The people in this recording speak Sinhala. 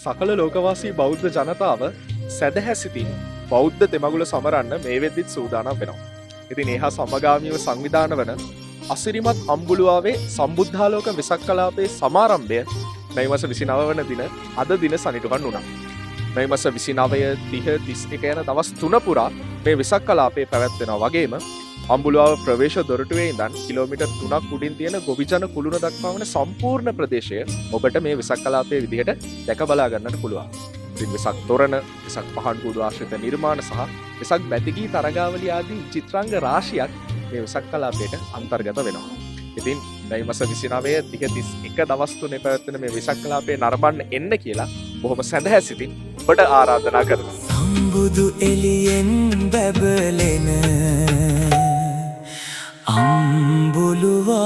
සකල ලෝකවාසී බෞද්ධ ජනතාව සැදැහැසිතින් බෞද්ධ තෙමගුල සමරන්න මේ වෙද්දිත් සූදානම් වෙනවා. ඉතින් ඒ හා සමගාමීව සංවිධාන වන අසිරිමත් අම්බුලුවාවේ සම්බුද්ධාලෝක වෙසක් කලාපයේ සමාරම්භය මේ මාස 29 වන දින අද දින සනිටුහන් වුණා. මේ මාස 29 30 31 යන දවස් 3 පුරා මේ වෙසක් කලාපයේ පැවැත්වෙනවා වගේම අම්බුලුවාව ප්‍රවේශ දොරටුවේ ඉඳන් කිලෝමීටර් 3ක් උඩින් තියෙන ගොවිජන කුළුණ දක්වා වන සම්පූර්ණ ප්‍රදේශය ඔබට මේ වෙසක් කලාපයේ විදිහට දැක බලා ගන්නට පුළුවන්. ඉතින් වෙසක් තොරණ, වෙසක් පහන් කුඩු ආශ්‍රිත නිර්මාණ සහ වෙසක් බැතිගී තරගාවලිය ආදී චිත්‍රාංග රාශියක් මේ වෙසක් කලාපයට අන්තර්ගත වෙනවා. ඉතින් මේ මාස 29 30 31 දවස් තුනේ පැවැත්වෙන මේ වෙසක් කලාපයේ නරඹන්න එන්න කියලා බොහොම සැදැහැසිතින් ඔබට ආරාධනා කරනවා. සම්බුදු එළියෙන් බබලෙන අම්බුලුවා